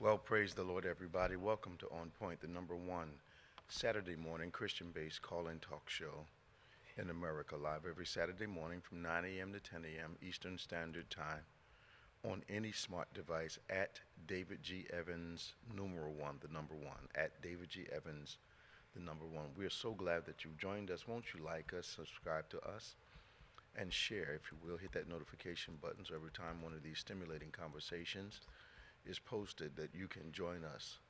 Well, praise the Lord, everybody. Welcome to On Point, the number one Saturday morning Christian-based call-in talk show in America, live every Saturday morning from 9 a.m. to 10 a.m. Eastern Standard Time on any smart device at David G. Evans, numeral one, the number one, at David G. Evans, the number one. We are so glad that you've joined us. Won't you like us, subscribe to us, and share, if you will. Hit that notification button so every time one of these stimulating conversations is posted that you can join us.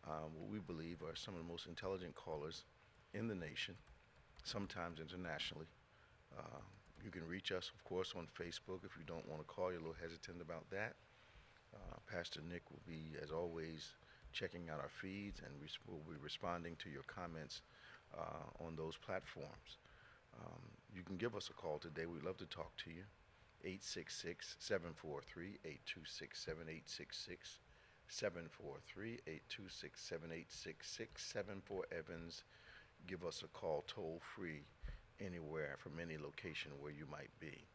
What we believe are some of the most intelligent callers in the nation, sometimes internationally. You can reach us, of course, on Facebook. If you don't want to call, you're a little hesitant about that. Pastor Nick will be, as always, checking out our feeds, and we'll be responding to your comments on those platforms. You can give us a call today. We'd love to talk to you. 866-743-8267, 866-743-8267, 74 Evans. Give us a call toll free anywhere from any location where you might be.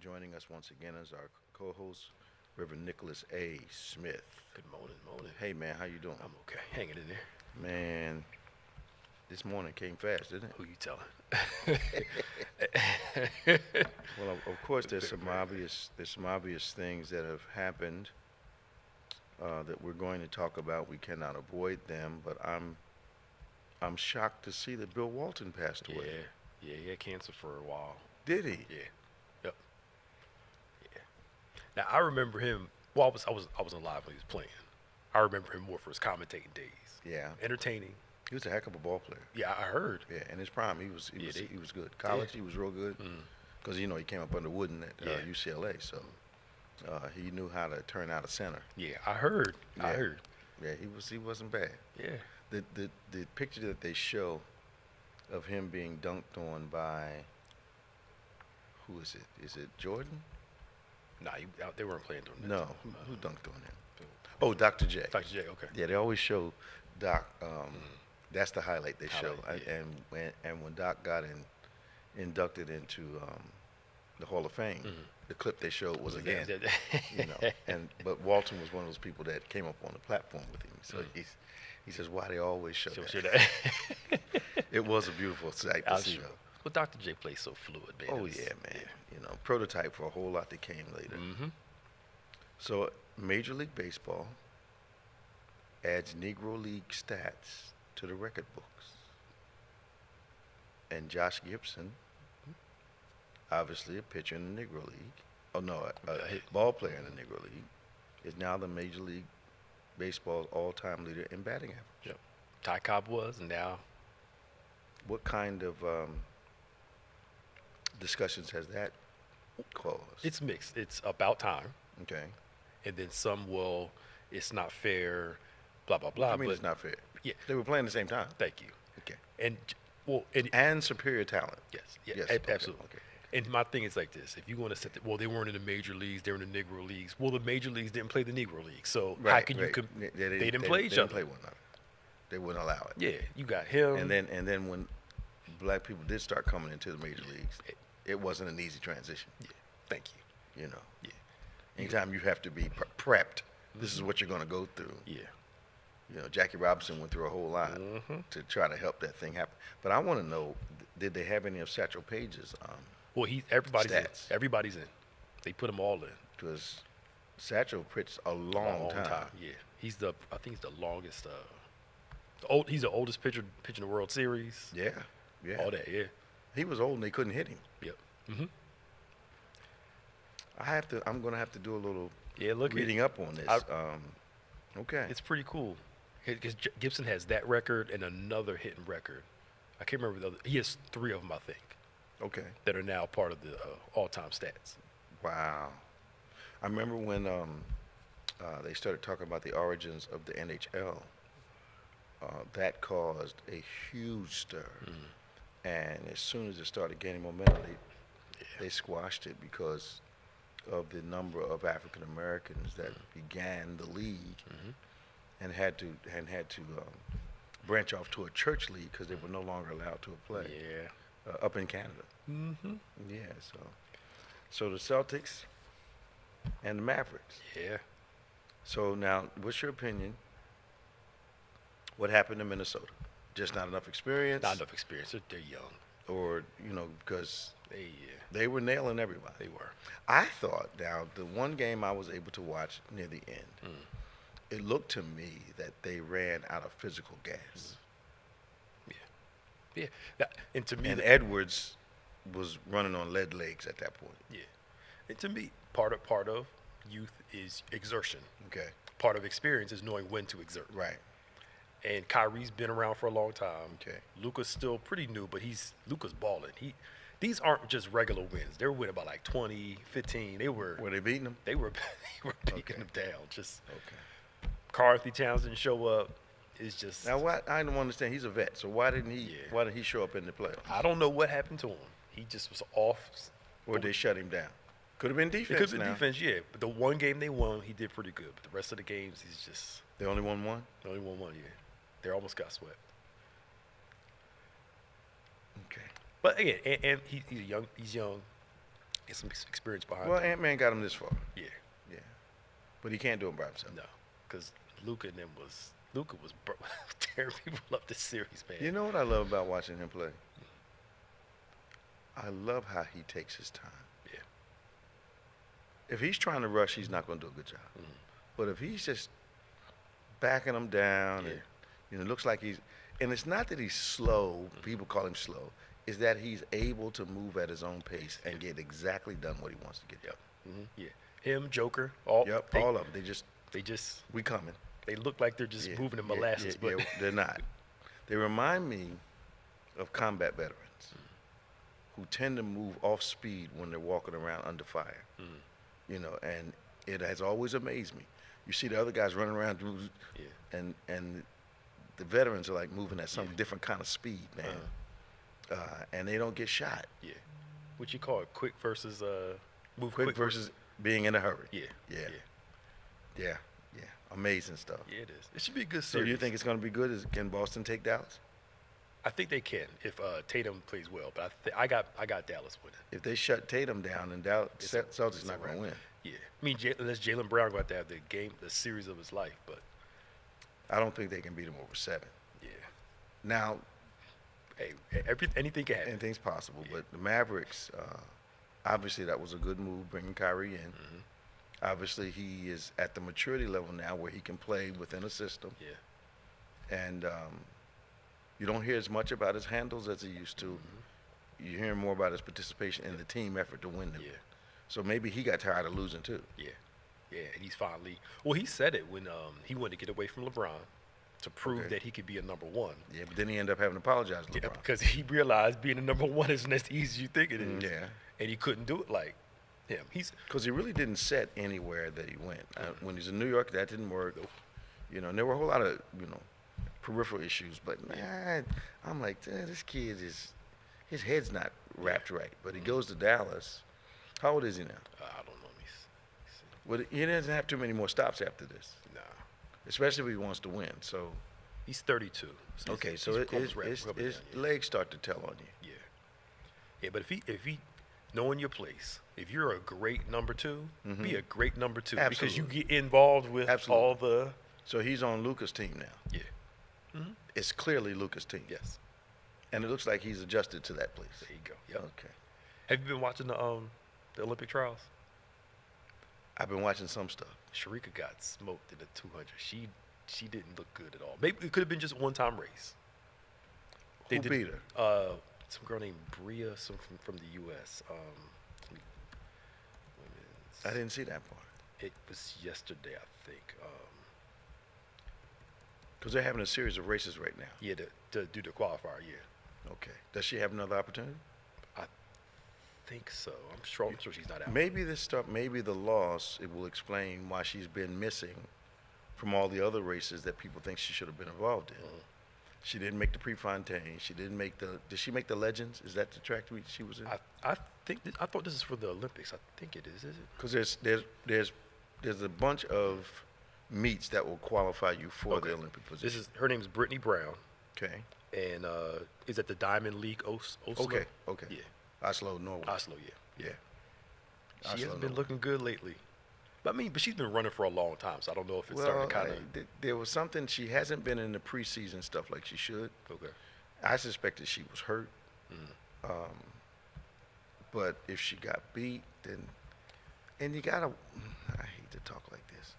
Joining us once again is our co-host, Reverend Nicholas A. Smith. Good morning. Hey man, how you doing? I'm okay. Hanging in there. Man, this morning came fast, didn't it? Who you telling? Well, of course, there's some obvious things that have happened that we're going to talk about. We cannot avoid them, but I'm shocked to see that Bill Walton passed away. Yeah, he had cancer for a while. Did he? Yeah. Yep. Yeah. Now I remember him. Well, I was alive when he was playing. I remember him more for his commentating days. Yeah. Entertaining. He was a heck of a ball player. Yeah, I heard. Yeah, in his prime, he was good. College, he was real good because he came up under Wooden at UCLA, so he knew how to turn out a center. Yeah, I heard. Yeah, he wasn't bad. Yeah. The picture that they show of him being dunked on by, who is it? Is it Jordan? Nah, they weren't playing during that. No, time. who dunked on him? Oh, Dr. J. Dr. J. Okay. Yeah, they always show Doc. That's the highlight they show. Yeah. And when Doc got inducted into the Hall of Fame, the clip they showed was again, but Walton was one of those people that came up on the platform with him. So he says, why they always show that? It was a beautiful sight to see. Sure. Well, Dr. J plays so fluid, man. Oh yeah, man. Yeah. Prototype for a whole lot that came later. So Major League Baseball adds Negro League stats to the record books. And Josh Gibson, obviously a pitcher in the Negro League, a ball player in the Negro League, is now the Major League Baseball's all-time leader in batting average. Yep. Ty Cobb was, and now. What kind of discussions has that caused? It's mixed. It's about time. Okay. And then some it's not fair, blah, blah, blah. I mean, it's not fair. Yeah. They were playing at the same time. Thank you. Okay. And superior talent. Yes, absolutely. Okay. And my thing is like this: if you want to set they weren't in the major leagues; they were in the Negro leagues. Well, the major leagues didn't play the Negro league, so how can you? They didn't play each other. They didn't play one another. They wouldn't allow it. Yeah, you got him. And then when black people did start coming into the major leagues, it wasn't an easy transition. Yeah. Thank you. Yeah. Anytime you have to be prepped, this is what you're going to go through. Yeah. Jackie Robinson went through a whole lot to try to help that thing happen. But I want to know, did they have any of Satchel Paige's Well, everybody's stats? Everybody's in. They put them all in. Because Satchel pitched a long time. Yeah. I think he's the longest. He's the oldest pitcher pitching the World Series. Yeah. All that. Yeah. He was old and they couldn't hit him. Yep. I'm going to have to do a little reading up on this. Okay. It's pretty cool. Because Gibson has that record and another hitting record. I can't remember the other. He has 3 of them, I think. Okay. That are now part of the all-time stats. Wow. I remember when they started talking about the origins of the NHL. That caused a huge stir. And as soon as it started gaining momentum, they squashed it because of the number of African Americans that began the league and had to branch off to a church league because they were no longer allowed to play. Up in Canada. Yeah. So the Celtics and the Mavericks. Yeah. So now, what's your opinion? What happened in Minnesota? Just not enough experience? Not enough experience. They're young. Or, because Yeah, they were nailing everybody. they were. I thought, now, the one game I was able to watch near the end, it looked to me that they ran out of physical gas. Yeah. And to me, And Edwards was running on lead legs at that point. yeah. And to me, part of youth is exertion. Okay. Part of experience is knowing when to exert. Right. And Kyrie's been around for a long time. Okay. Luka's still pretty new, but Luka's balling. These aren't just regular wins. They were winning by like 20, 15. Were they beating them? They were beating Okay. them down. Just Okay. Carthy Towns didn't show up. It's just Now, I don't understand. He's a vet, so why didn't he? Yeah. Why did he show up in the playoffs? I don't know what happened to him. He just was off. Or they shut him down? Could have been defense. It could have been now. defense, yeah. But the one game they won, he did pretty good. But the rest of the games, he's just They only won one. they only won one. Yeah, they almost got swept. Okay. But again, and he's young. He's young. He has some experience behind Well, him. Ant-Man got him this far. Yeah, Yeah. But he can't do it by himself. no, because Luka was tearing people up this series, man. You know what I love about watching him play? I love how he takes his time. Yeah. If he's trying to rush, he's not going to do a good job. Mm-hmm. But if he's just backing them down, Yeah. and it looks like and it's not that he's slow. People call him slow. Is that he's able to move at his own pace and get exactly done what he wants to get done. Yeah, him, Joker, all All of them. They just We coming. they look like they're just Yeah, moving in yeah, molasses, yeah, but yeah, they're not. They remind me of combat veterans who tend to move off speed when they're walking around under fire. And it has always amazed me. You see the other guys running around, Yeah. and the veterans are like moving at some Yeah. different kind of speed, man. And they don't get shot. yeah. What you call it? Quick versus move Quick versus being in a hurry. yeah, Yeah. Yeah. Yeah. Amazing stuff. yeah. It is. It should be a good So series. you think it's going to be good? Can Boston take Dallas? I think they can if Tatum plays well, but I got Dallas winning. If they shut Tatum down, then Dallas Celtics not going to win. Yeah, I mean, unless Jaylen Brown got to have the series of his life, but I don't think they can beat him over 7. yeah. Now, Hey, anything can happen. anything's possible, Yeah. but the Mavericks, obviously that was a good move, bringing Kyrie in. Mm-hmm. Obviously, he is at the maturity level now where he can play within a system. Yeah, And you don't hear as much about his handles as he used to. You hear more about his participation in the team effort to win them. yeah, So maybe he got tired of losing too. yeah, yeah. And he's finally he said it when he wanted to get away from LeBron to prove Okay. that he could be a number one. Yeah, but then he ended up having to apologize to Yeah, LeBron. because he realized being a number one isn't as easy as you think it is. Yeah. And he couldn't do it like him. Because he really didn't set anywhere that he went. When he's in New York, that didn't work. And there were a whole lot of, peripheral issues. But, man, I'm like, this kid his head's not wrapped right. But he goes to Dallas. How old is he now? I don't know. Let me see. Well, he doesn't have too many more stops after this, Nah. especially if he wants to win. So, He's 32. okay, he's so almost his rubbing down, yeah. legs start to tell on you. Yeah. Yeah, but if he knowing your place, if you're a great number two, be a great number two because you Absolutely. get involved with Absolutely. all the So he's on Luka's team now. yeah. It's clearly Luka's team. Yes. And it looks like he's adjusted to that place. There you go. Yep. Okay. Have you been watching the Olympic trials? I've been watching some stuff. Sharika got smoked in the 200. She didn't look good at all. Maybe it could have been just a one-time race. Who beat her? Some girl named Bria, some from the U.S. I didn't see that part. It was yesterday, I think. Because they're having a series of races right now. Yeah, to do the qualifier. Yeah, Okay. Does she have another opportunity? I think so. I'm sure she's not out. Maybe maybe the loss, it will explain why she's been missing from all the other races that people think she should have been involved in. She didn't make the Prefontaine. She didn't make did she make the Legends? Is that the track meet she was in? I think I thought this is for the Olympics. I think it is it? Because there's a bunch of meets that will qualify you for the Olympic position. Her name is Brittany Brown, Okay. and is at the Diamond League Oslo. Okay. Yeah, Oslo, Norway. Oslo. Yeah, Yeah. she Oslo, hasn't been Norway. looking good lately. But she's been running for a long time, so I don't know if it's starting to kind of. There was something, she hasn't been in the preseason stuff like she should. Okay. I suspected she was hurt. But if she got beat, then, and you gotta, I hate to talk like this.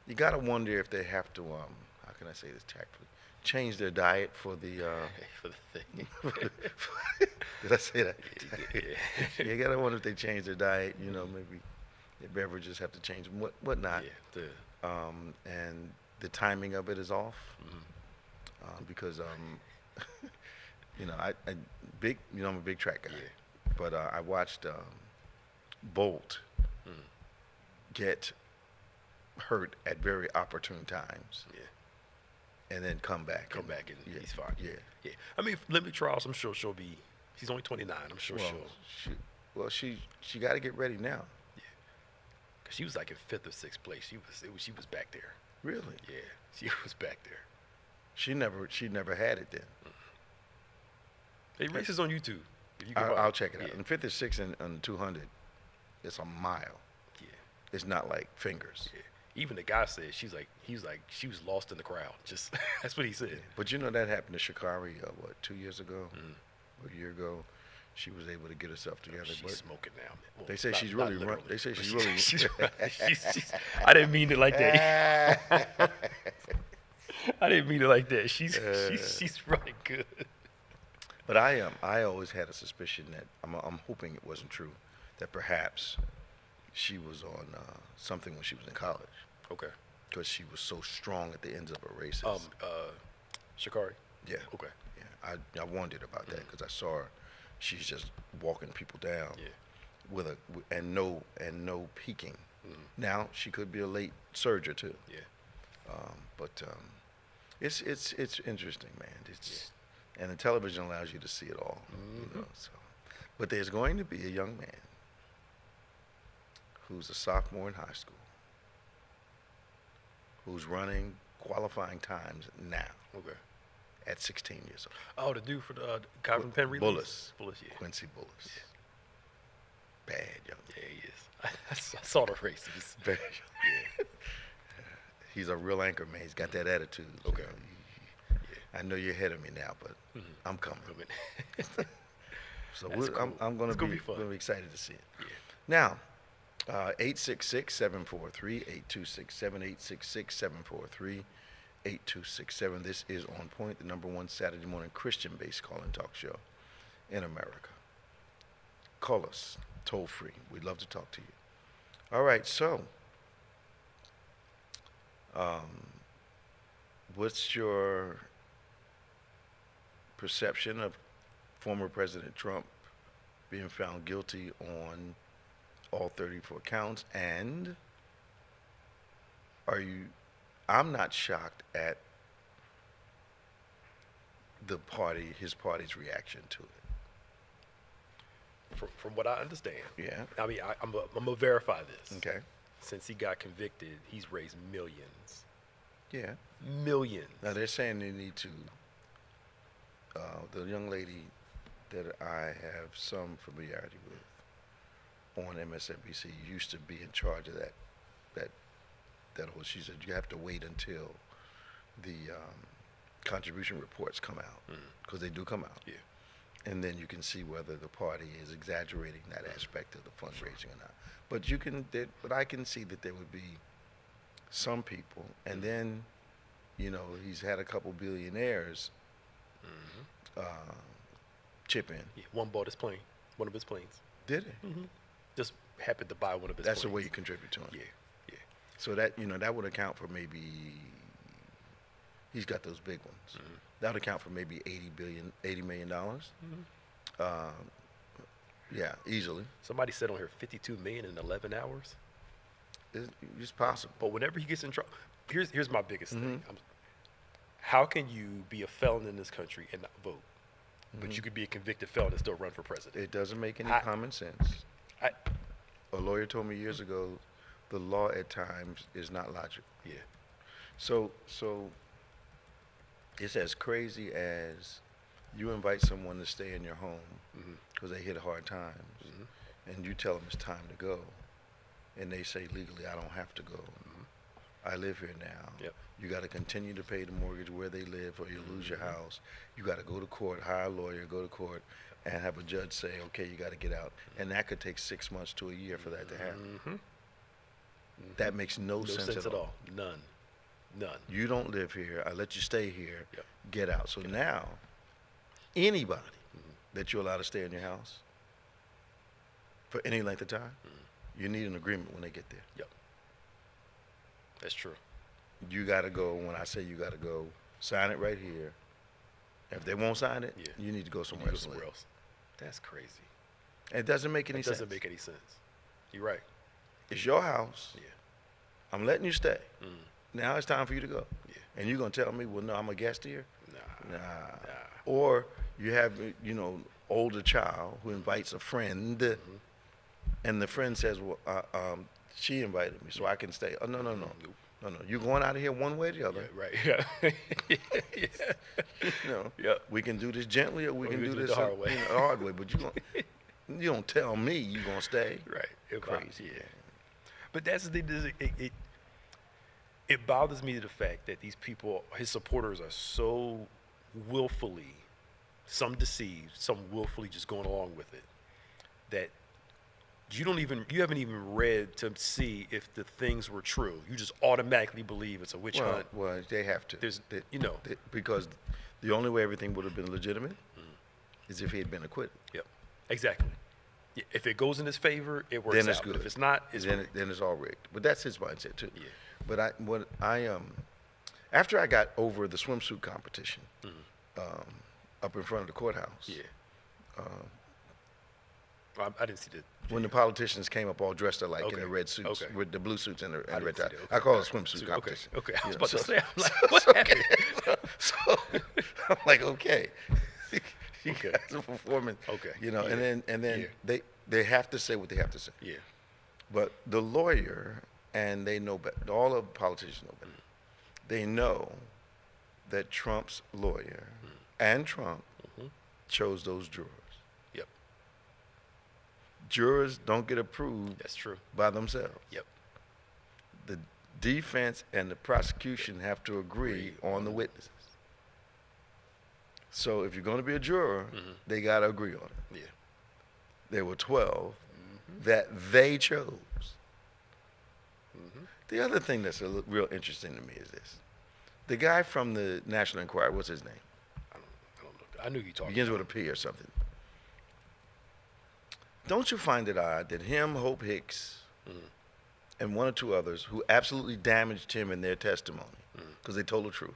You gotta wonder if they have to, how can I say this tactfully, change their diet for the, For the thing. did I say that? Yeah. You gotta wonder if they change their diet, maybe their beverages have to change, whatnot. Yeah. And the timing of it is off. Because, I'm a big track guy. Yeah. But I watched Bolt get hurt at very opportune times. Yeah. And then come back. And he's fine. Yeah. Yeah. Olympic trials, I'm sure she'll be. She's only 29. I'm sure she got to get ready now. Yeah. Cause she was like in 5th or 6th place. She was back there. Really? Yeah. She was back there. She never had it then. Hey, races on YouTube. I'll check it out. Yeah. In 5th or 6th on the 200, it's a mile. Yeah. It's not like fingers. Yeah. Even the guy said he was like she was lost in the crowd. Just that's what he said. But that happened to Sha'Carri 2 years ago, or a year ago. She was able to get herself together. She's but smoking now. Well, they say she's really run. They say she's really. she's, I didn't mean it like that. I didn't mean it like that. She's running good. But I always had a suspicion that I'm hoping it wasn't true, that perhaps she was on something when she was in college. Okay. Because she was so strong at the ends of her races. Sha'Carri. Yeah. Okay. Yeah. I wondered about that because I saw her. She's just walking people down. Yeah. With no peaking. Now she could be a late surger too. Yeah. But it's interesting, man. And the television allows you to see it all. So, but there's going to be a young man who's a sophomore in high school who's running qualifying times now. Okay. At 16 years old. Oh, the dude for the Calvin Penn release? Bullis, yeah. Quincy Bullis. Yeah. Bad young man. Yeah, he is. I saw the race. Bad. Yeah. He's a real anchor, man. He's got that attitude. Okay. I know you're ahead of me now, but I'm coming. So cool. I'm going to be excited to see it. Yeah. Now, 866-743-8267, 866-743-8267. This is On Point, the #1 Saturday morning Christian-based call-in talk show in America. Call us toll free. We'd love to talk to you. All right, so what's your perception of former President Trump being found guilty on all 34 counts? And I'm not shocked at his party's reaction to it. From what I understand. Yeah. I mean, I'm going to verify this. Okay. Since he got convicted, he's raised millions. Yeah. Millions. Now, they're saying they need to, the young lady that I have some familiarity with on MSNBC used to be in charge of that whole, she said you have to wait until the contribution reports come out, because they do come out. Yeah. And then you can see whether the party is exaggerating that aspect of the fundraising or not. But but I can see that there would be some people, and then, he's had a couple billionaires chip in. Yeah, one bought his plane, one of his planes. Did he? Just happened to buy one of his That's planes. the way you contribute to him. Yeah, yeah. So that, that would account for maybe, he's got those big ones. That would account for maybe $80 million. Yeah, easily. Somebody said on here 52 million in 11 hours. It's possible. But whenever he gets in trouble, here's my biggest thing. How can you be a felon in this country and not vote, but you could be a convicted felon and still run for president? It doesn't make any common sense. A lawyer told me years ago, the law at times is not logical. Yeah. So it's as crazy as you invite someone to stay in your home because they hit hard times, and you tell them it's time to go, and they say legally I don't have to go. I live here now. Yep. You got to continue to pay the mortgage where they live, or you lose your house. You got to go to court, hire a lawyer, go to court, and have a judge say, okay, you got to get out. And that could take 6 months to a year for that to happen. That makes no sense at all. None. You don't live here. I let you stay here. Yep. Get out. So now, anybody that you're allowed to stay in your house for any length of time, you need an agreement when they get there. Yep. That's true. You got to go, when I say you got to go, sign it right here. If they won't sign it, you need to go somewhere else. That's crazy. It doesn't make any sense. It doesn't make any sense. You're right. It's your house. Yeah. I'm letting you stay. Now it's time for you to go. Yeah. And you're going to tell me, well, no, I'm a guest here? Nah. Or you have, older child who invites a friend, and the friend says, well, she invited me, so I can stay. Oh, no. Nope. No. You're going out of here one way or the other. Yeah, right. Yeah. We can do this gently, or we can do this the hard way. The hard way. But you don't tell me you're going to stay. Right. Crazy. Yeah. But that's the thing. It bothers me, the fact that these people, his supporters, are so willfully, some deceived, some willfully just going along with it, that you haven't even read to see if the things were true. You just automatically believe it's a witch hunt. Well, they have to. Because the only way everything would have been legitimate is if he had been acquitted. Yep, exactly. Yeah, if it goes in his favor, it works then it's out. good. But if it's not, it's then it's all rigged. But that's his mindset too. Yeah. But after I got over the swimsuit competition up in front of the courthouse. Yeah. I didn't see the. When the politicians came up all dressed up in the red suits, with the blue suits and the red tie. Okay. I call it swimsuit competition. Okay. I was about to say, I'm like, what happened? So I'm like, okay. You guys are performing. Okay. And then they have to say what they have to say. Yeah. But the lawyer, and they know better, all of the politicians know better. They know that Trump's lawyer and Trump chose those jurors. Yep. Jurors don't get approved. That's true. By themselves. Yep. The defense and the prosecution have to agree on the witnesses. So if you're going to be a juror, they got to agree on it. Yeah. There were 12 that they chose. The other thing that's real interesting to me is this. The guy from the National Enquirer, what's his name? I don't know. I knew you talked. Begins with a P or something. Don't you find it odd that him, Hope Hicks, and one or two others who absolutely damaged him in their testimony because they told the truth,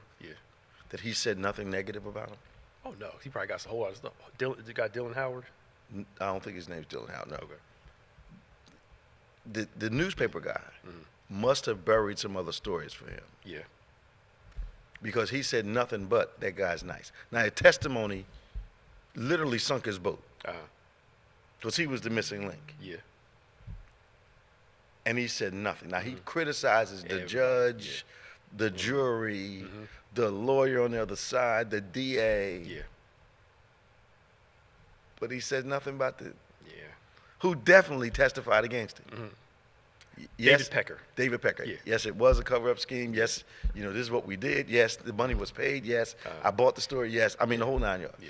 that he said nothing negative about him? Oh, no. He probably got a whole lot of stuff. The guy Dylan Howard? I don't think his name's Dylan Howard, no. Okay. The newspaper guy must have buried some other stories for him. Yeah. Because he said nothing but that guy's nice. Now, his testimony literally sunk his boat. Because he was the missing link. Yeah. And he said nothing. Now, he criticizes the judge, the jury, the lawyer on the other side, the DA. Yeah. But he said nothing about who definitely testified against him. Yes, David Pecker. Yeah. Yes, it was a cover-up scheme. Yes, this is what we did. Yes, the money was paid. Yes, I bought the story. Yes, I mean the whole 9 yards. Yeah.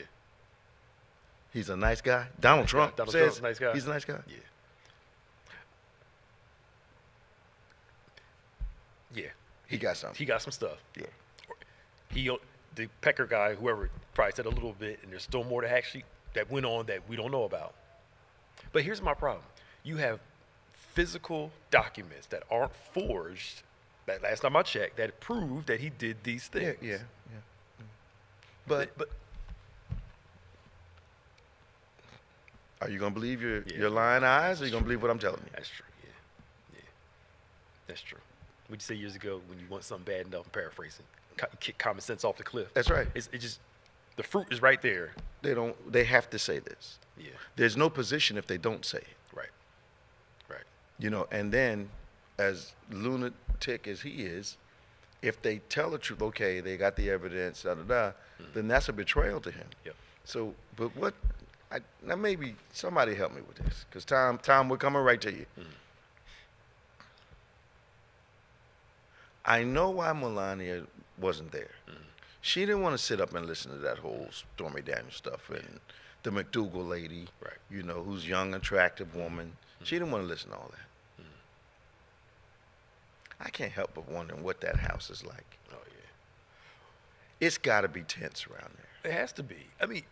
He's a nice guy. Donald Trump says Trump's a nice guy. He's a nice guy. Yeah. Yeah. He got something. He got some stuff. Yeah. The Pecker guy, whoever, probably said a little bit, and there's still more that went on that we don't know about. But here's my problem. You have physical documents that aren't forged, that last time I checked, that prove that he did these things. Yeah. But are you going to believe your lying eyes, or are you going to believe what I'm telling you? That's true, yeah. That's true. What'd you say years ago when you want something bad enough, I'm paraphrasing, kick common sense off the cliff? That's right. It just, the fruit is right there. They have to say this. Yeah. There's no position if they don't say it. Right. And then, as lunatic as he is, if they tell the truth, okay, they got the evidence, then that's a betrayal to him. Yep. So, but now maybe somebody help me with this, because Tom, we're coming right to you. I know why Melania wasn't there. She didn't want to sit up and listen to that whole Stormy Daniels stuff and the McDougal lady, Right. you know, who's young, attractive woman. She didn't want to listen to all that. I can't help but wondering what that house is like. Oh, yeah. It's got to be tense around there. It has to be. I mean,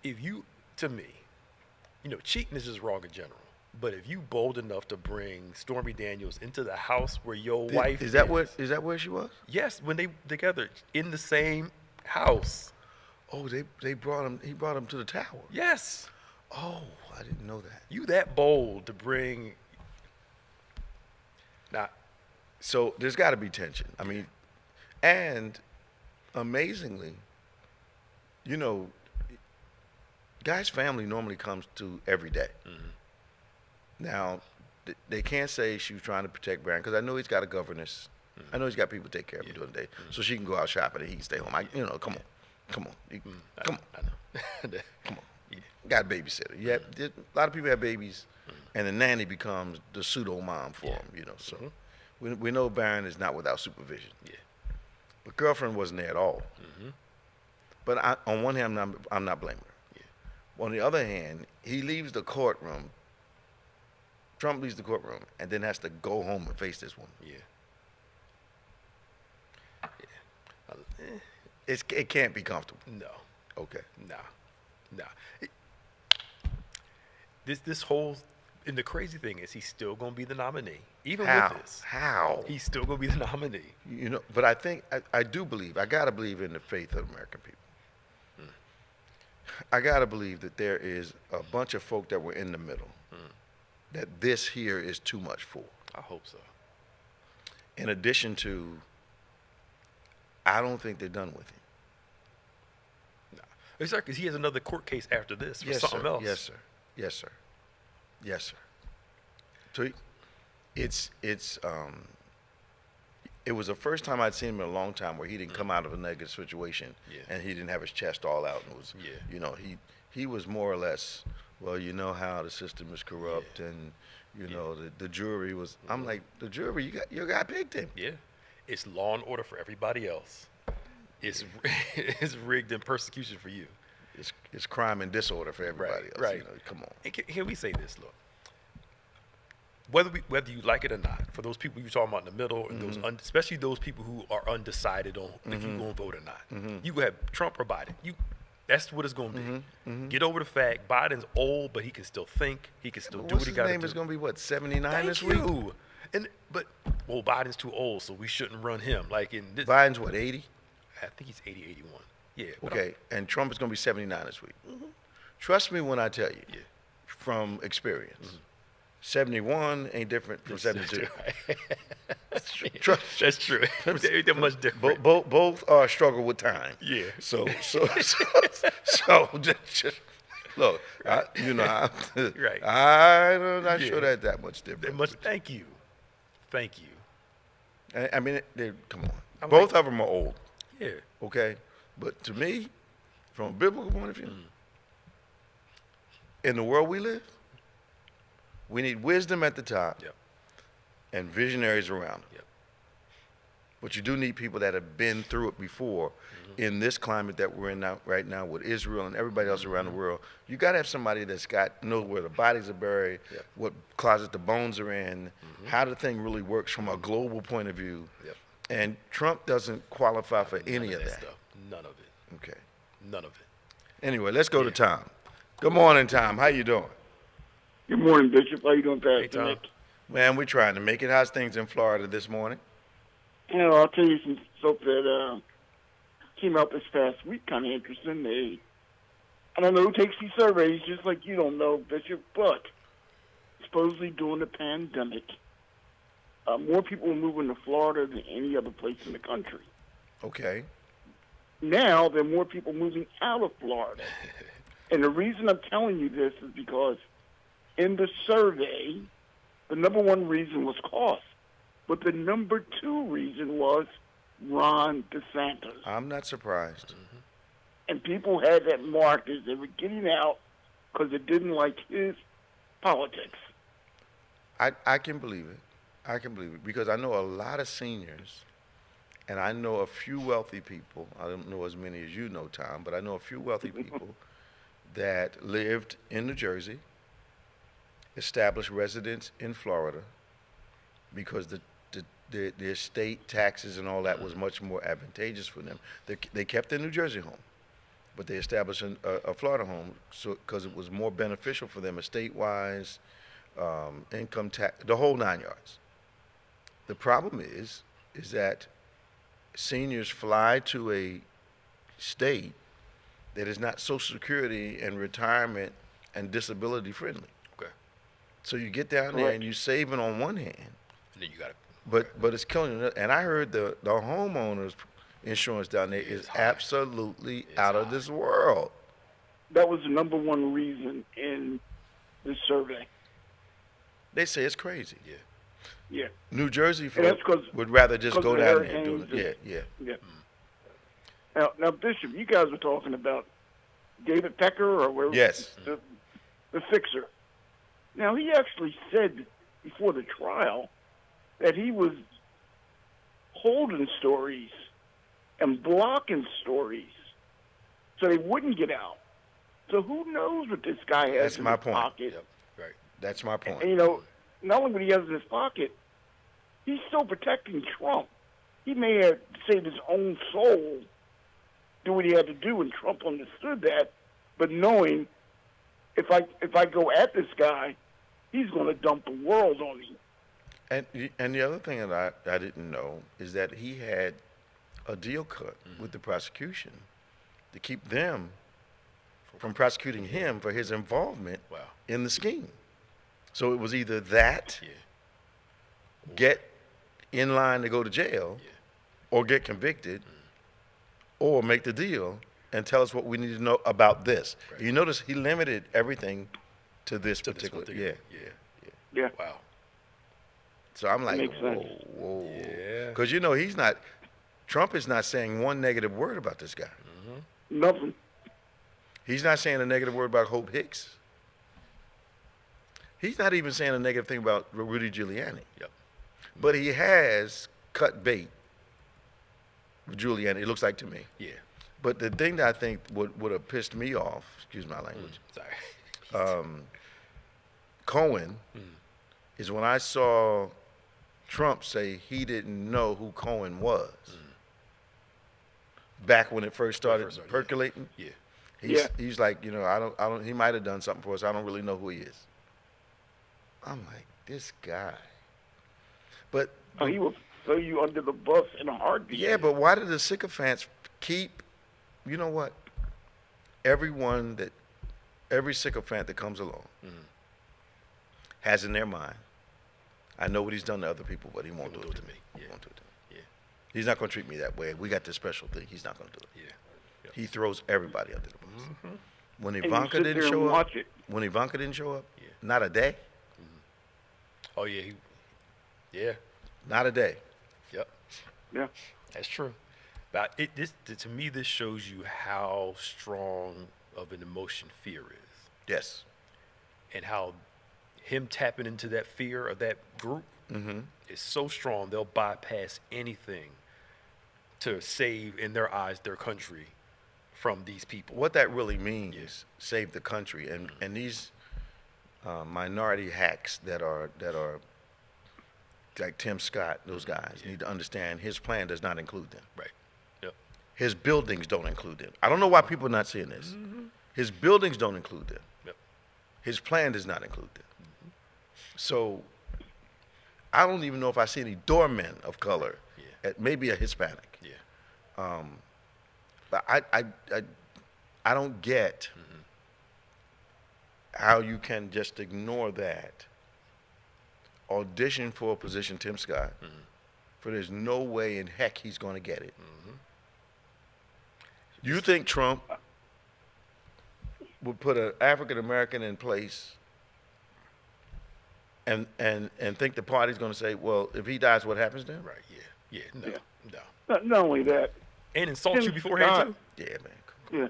if you, to me, you know, cheating is just wrong in general. But if you bold enough to bring Stormy Daniels into the house where your wife is that where she was? Yes, when they together in the same house. Oh, they brought him. He brought him to the tower. Yes. Oh, I didn't know that. You that bold to bring. Now, so there's got to be tension. I mean, and amazingly, you know, Guy's family normally comes to every day. Now, they can't say she was trying to protect Brian because I know he's got a governess. I know he's got people to take care of him during the day, so she can go out shopping and he can stay home. Come on. Come on. I know. Come on. Got a babysitter. A lot of people have babies, and the nanny becomes the pseudo mom for them. You know, so we know Barron is not without supervision. Yeah. But girlfriend wasn't there at all. But on one hand, I'm not blaming her. Yeah. On the other hand, he leaves the courtroom. Trump leaves the courtroom and then has to go home and face this woman. Yeah. It can't be comfortable. No. Okay. Nah. This whole, and the crazy thing is he's still gonna be the nominee. Even with this. How? He's still gonna be the nominee. You know, but I think I do believe, I gotta believe in the faith of American people. I gotta believe that there is a bunch of folk that were in the middle that this here is too much for. I hope so. In addition to, I don't think they're done with him. Nah. Exactly, because he has another court case after this for something else. Yes, sir. Yes, sir. Yes, sir. So it was the first time I'd seen him in a long time where he didn't come out of a negative situation and he didn't have his chest all out and was, you know, he was more or less, well, you know how the system is corrupt and, you know, the jury was, I'm like, the jury, you got picked him. Yeah. It's law and order for everybody else. It's it's rigged and persecution for you. It's crime and disorder for everybody else. Right. You know, come on. And can we say this, look? Whether you like it or not, for those people you're talking about in the middle, and those especially those people who are undecided on if you're going to vote or not, you go have Trump or Biden. That's what it's going to be. Get over the fact Biden's old, but he can still think. He can still do what he got to do. His name is going to be what, 79 this Thank week? you. But Biden's too old, so we shouldn't run him. Like in this, Biden's what, 80? I think he's 80, 81. Yeah. Okay, and Trump is going to be 79 this week. Trust me when I tell you, from experience, 71 ain't different from 72. That's true. They're much different. Both are a struggle with time. Yeah. So just look. Right. Right. I'm not sure that much different. Thank you. I mean, come on. I'm Both of them are old. Yeah. Okay, but to me, from a biblical point of view, in the world we live, we need wisdom at the top and visionaries around them. Yep. But you do need people that have been through it before in this climate that we're in right now with Israel and everybody else around the world. You got to have somebody that's knows where the bodies are buried, what closet the bones are in, how the thing really works from a global point of view. Yep. And Trump doesn't qualify for any of that. Stuff. None of it. Okay. None of it. Anyway, let's go to Tom. Good morning, Tom. How you doing? Good morning, Bishop. How you doing, Pastor Hey, Tom. Nick? Man, we're trying to make it. How's things in Florida this morning? You know, I'll tell you some stuff that came out this past week, kind of interesting. I don't know who takes these surveys, just like you don't know, Bishop, but supposedly during the pandemic, more people were moving to Florida than any other place in the country. Okay. Now, there are more people moving out of Florida. And the reason I'm telling you this is because in the survey, the number one reason was cost. But the number two reason was Ron DeSantis. I'm not surprised. And people had that marked as they were getting out because they didn't like his politics. I can believe it. I can believe it because I know a lot of seniors and I know a few wealthy people. I don't know as many as you know, Tom, but I know a few wealthy people that lived in New Jersey, established residence in Florida, because the estate taxes and all that was much more advantageous for them. They kept their New Jersey home, but they established a Florida home because it was more beneficial for them estate-wise, income tax, the whole 9 yards. The problem is that seniors fly to a state that is not Social Security and retirement and disability friendly. Okay. So you get down there and you're saving on one hand, And then you got to. but it's killing you. And I heard the homeowners insurance down there is absolutely out of this world. That was the number one reason in this survey. They say it's crazy. Yeah. Yeah. New Jersey And that's folks would rather just go of the down there and do hurricanes it. Yeah. Yeah. Now, Bishop, you guys were talking about David Pecker or where? Yes. The fixer. Now, he actually said before the trial that he was holding stories and blocking stories so they wouldn't get out. So who knows what this guy has That's in my his point. pocket? Yep. Right. That's my point. And, you know, not only what he has in his pocket, he's still protecting Trump. He may have saved his own soul, do what he had to do, and Trump understood that, but knowing if I go at this guy, he's going to dump the world on me. And the other thing that I didn't know is that he had a deal cut with the prosecution to keep them from prosecuting him for his involvement in the scheme. So it was either that, get in line to go to jail, or get convicted, or make the deal and tell us what we need to know about this. Right. You notice he limited everything to this particular. Yeah. Wow. So I'm like, makes sense. whoa. Yeah. Because Trump is not saying one negative word about this guy. Nothing. He's not saying a negative word about Hope Hicks. He's not even saying a negative thing about Rudy Giuliani. Yep. But he has cut bait with Giuliani, it looks like to me. Yeah. But the thing that I think would have pissed me off, excuse my language, Sorry. Cohen, is when I saw Trump say he didn't know who Cohen was. Back when it first started percolating. Yeah. He's like, I don't. He might have done something for us. I don't really know who he is. I'm like, this guy. But He will throw you under the bus in a heartbeat. yeah, but why did the sycophants keep? You know what? Every sycophant that comes along has in their mind, I know what he's done to other people, but he won't do it to me. He won't do it to me. Yeah. He's not going to treat me that way. We got this special thing. He's not going to do it. Yeah. Yep. He throws everybody under the bus. When And Ivanka you sit didn't there show and up, watch it. not a day, Oh yeah. Yeah. not a day. Yep. Yeah. That's true. But to me, this shows you how strong of an emotion fear is, Yes. and how him tapping into that fear of that group is so strong they'll bypass anything to save, in their eyes, their country from these people. What that really means is save the country, and these minority hacks that are like Tim Scott, those guys need to understand his plan does not include them. Right. Yep. His buildings don't include them. I don't know why people are not seeing this. His buildings don't include them. Yep. His plan does not include them. So I don't even know if I see any doormen of color, maybe a Hispanic. Yeah. But I don't get how you can just ignore that. Audition for a position, Tim Scott, for there's no way in heck he's going to get it. You think Trump would put an African American in place and think the party's going to say, well, if he dies, what happens then? Right. Yeah. Yeah. No. Yeah. No. Not only that, And insult Tim you beforehand Scott- too. Yeah, man. yeah,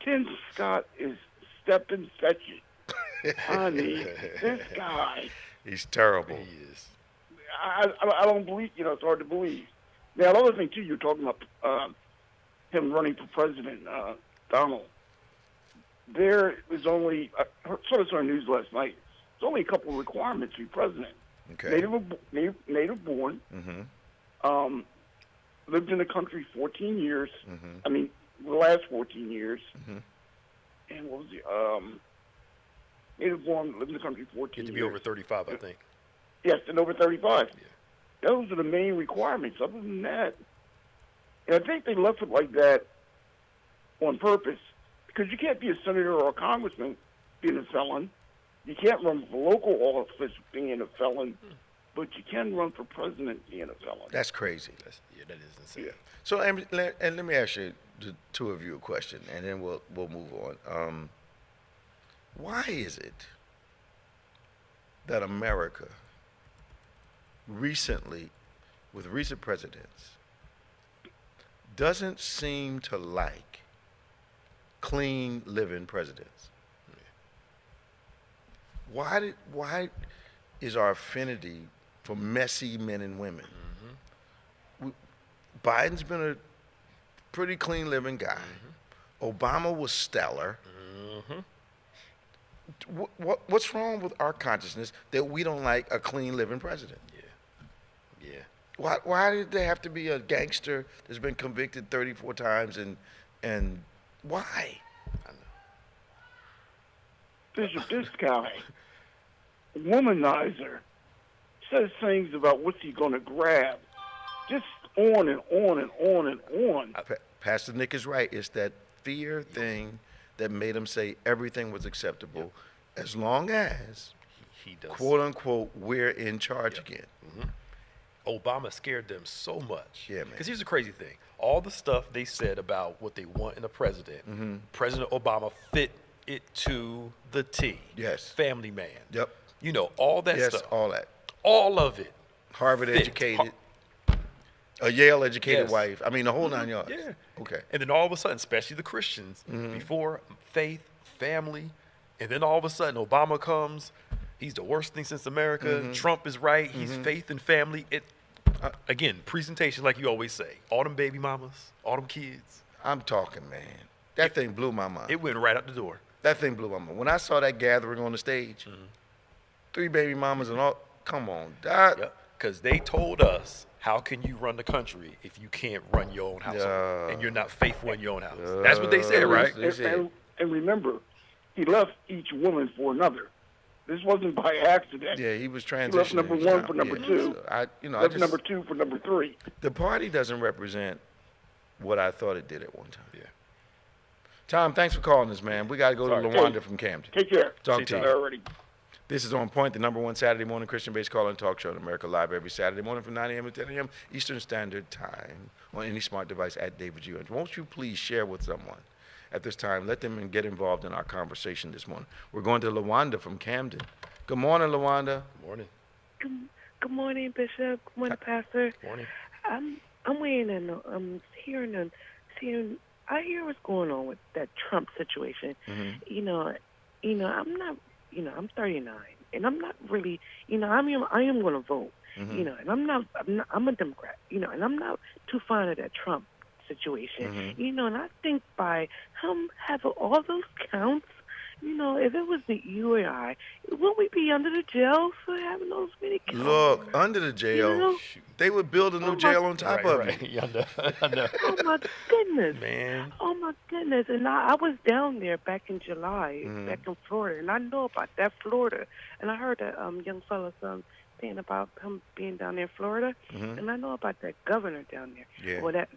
Tim Scott is stepping fetching. I mean, this guy. He's terrible. He is. I don't believe. It's hard to believe. Now, the other thing, too, you're talking about him running for president, Donald. There is only, I saw this on the news last night, there's only a couple of requirements to be president. Okay. Native born, Mm-hmm. Lived in the country 14 years, Mm-hmm. I mean, the last 14 years, Mm-hmm. and what was the, native born, lived in the country 14 Get to years. be over 35, I think. Yes, and over 35. Yeah. Those are the main requirements. Other than that, and I think they left it like that on purpose, because you can't be a senator or a congressman being a felon. You can't run for local office being a felon, but you can run for president being a felon. That's crazy. That is insane. Yeah. So, and let me ask you, the two of you, a question, and then we'll move on. Why is it that America recently, with recent presidents, doesn't seem to like clean living presidents? Why is our affinity for messy men and women? Biden's been a pretty clean living guy. Obama was stellar. What's wrong with our consciousness that we don't like a clean living president? Yeah. Why did there have to be a gangster that's been convicted 34 times and why? I know. Bishop, this guy, womanizer, says things about what's he going to grab. Just on and on and on and on. Pastor Nick is right. It's that fear thing that made him say everything was acceptable as long as, He does. quote unquote, we're in charge again. Obama scared them so much. Yeah, man. Because here's the crazy thing. All the stuff they said about what they want in a president, President Obama fit it to the T. Yes. Family man. Yep. You know, all that Yes, stuff. all that. All of it. Harvard Fit. educated, a Yale educated Yes. wife. I mean, the whole 9 yards. Yeah. Okay. And then all of a sudden, especially the Christians, before faith, family, and then all of a sudden Obama comes. He's the worst thing since America. Trump is right. He's faith and family. Again, presentation like you always say. All them baby mamas, all them kids. I'm talking, man. That thing blew my mind. It went right out the door. That thing blew my mind. When I saw that gathering on the stage, 3 baby mamas and all, come on, Doc. Yep. Because they told us, how can you run the country if you can't run your own household Yeah. and you're not faithful in your own house? That's what they said, right? They said. And remember, he left each woman for another. This wasn't by accident. Yeah, he was transitioning. He left number his one time. for number Yeah, two. so I Left just, number 2 for number 3. the party doesn't represent what I thought it did at one time. Yeah. Tom, thanks for calling us, man. We got to go Sorry. to LaWanda from Camden. Take care. Talk See to you, you. Tom. Already. This is On Point, the #1 Saturday morning Christian-based call-in talk show in America, live every Saturday morning from 9 a.m. to 10 a.m. Eastern Standard Time on any smart device at David G. And won't you please share with someone at this time? Let them get involved in our conversation this morning. We're going to LaWanda from Camden. Good morning, LaWanda. Good morning. Good morning, Bishop. Good morning, Pastor. Morning. I'm waiting and I'm hearing and seeing. I hear what's going on with that Trump situation. You know, I'm not. I'm 39, and I'm not really. I am going to vote. And I'm a Democrat. And I'm not too fond of that Trump situation. And I think by him having all those counts, if it was the you or I, wouldn't we be under the jail for having those many counts? Look, under the jail, they would build a new jail on top of it. Yeah, I know. Oh, my goodness. Man. Oh, my goodness. And I was down there back in July, back in Florida, and I know about that Florida. And I heard that young fella saying about him being down there in Florida, and I know about that governor down there. Yeah. Or that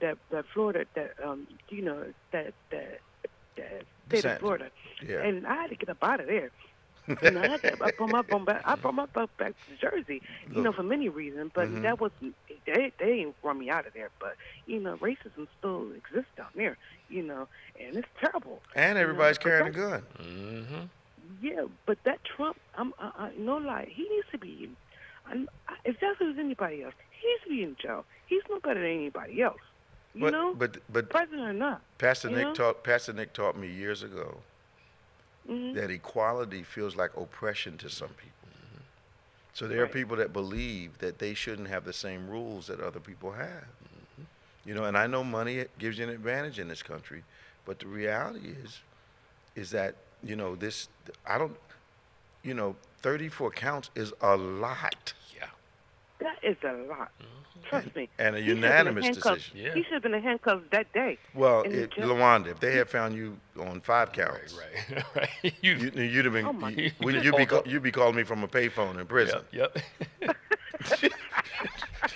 Florida, that state of Florida. Yeah. And I had to get up out of there. And I brought my butt back to Jersey, for many reasons. But that was they didn't run me out of there. But racism still exists down there. And it's terrible. And everybody's carrying a gun. Yeah, but that Trump, no lie, he needs to be. If that's was anybody else, he needs to be in jail. He's no better than anybody else. But president or not. Pastor Nick taught me years ago that equality feels like oppression to some people. So there are people that believe that they shouldn't have the same rules that other people have. You know, and I know money gives you an advantage in this country, but the reality is that, you know, 34 counts is a lot. Yeah. That is a lot. Trust me. And a He should've been unanimous handcuffed. decision. Yeah. He should have been in handcuffs that day. Well, And Lawanda, if they had found you on 5 counts, Right. you'd have been, Oh, my you'd be calling me from a payphone in prison. Yep.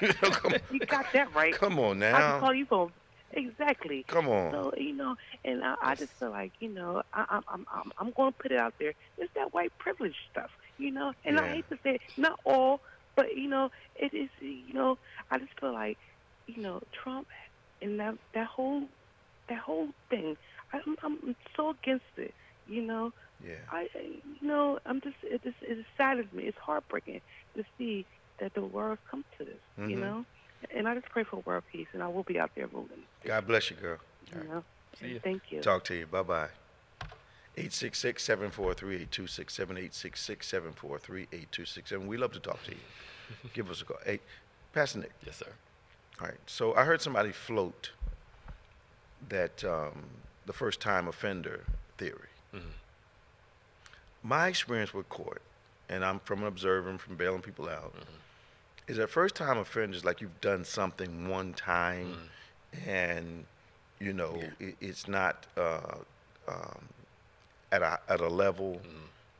You know, You got that right. come on I now. can call you for exactly. Come on. So and I just feel like I'm going to put it out there. It's that white privilege stuff, and Yeah. I hate to say it, not all, but it is. I just feel like Trump and that whole thing. I'm so against it. Yeah. I'm just it saddens me. It's heartbreaking to see that the world's come to this. Mhm. And I just pray for world peace, and I will be out there moving. God bless you, girl. All right. See ya. Thank you. Talk to you. Bye-bye. 866-743-8267, 866-743-8267. We love to talk to you. Give us a call. Hey, Pastor Nick. Yes, sir. All right. So I heard somebody float that the first-time offender theory. Mhm. My experience with court, and I'm from an observer, from bailing people out, is that first-time offenders, like you've done something one time, and it's not at a level.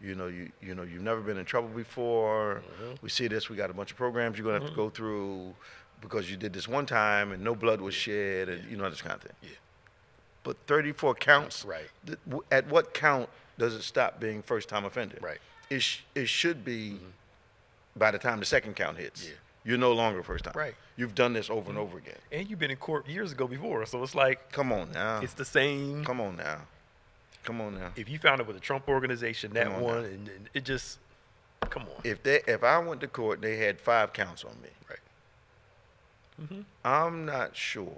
You've never been in trouble before. We see this. We got a bunch of programs you're gonna have to go through because you did this one time and no blood was shed, and this kind of thing. Yeah. But 34 counts. Right. At what count does it stop being first-time offender? Right. It should be by the time the second count hits. Yeah. You're no longer first time. Right. You've done this over and over again. And you've been in court years ago before, so it's like Come on now. it's the same. Come on now. Come on now. If you found it with the Trump organization, that Come on one, now. and it just, come on. If I went to court, they had 5 counts on me. Right. I'm not sure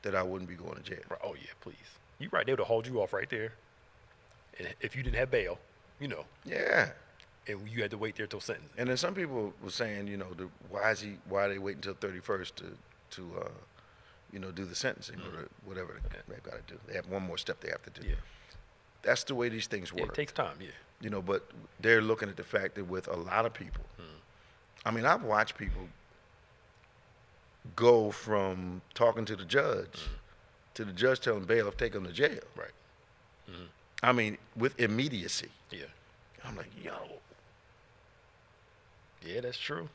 that I wouldn't be going to jail. Right. Oh yeah, please. You right. They would have hauled you off right there. And if you didn't have bail, Yeah. and you had to wait there till sentencing. And then some people were saying, why are they waiting until 31st to do the sentencing or whatever they've got to do. They have one more step they have to do. Yeah. That's the way these things Yeah, work. it takes time. Yeah. But they're looking at the fact that with a lot of people, I mean, I've watched people go from talking to the judge to the judge telling bailiff take them to jail. Right. I mean, with immediacy. Yeah. I'm like, yo, Yeah, that's true.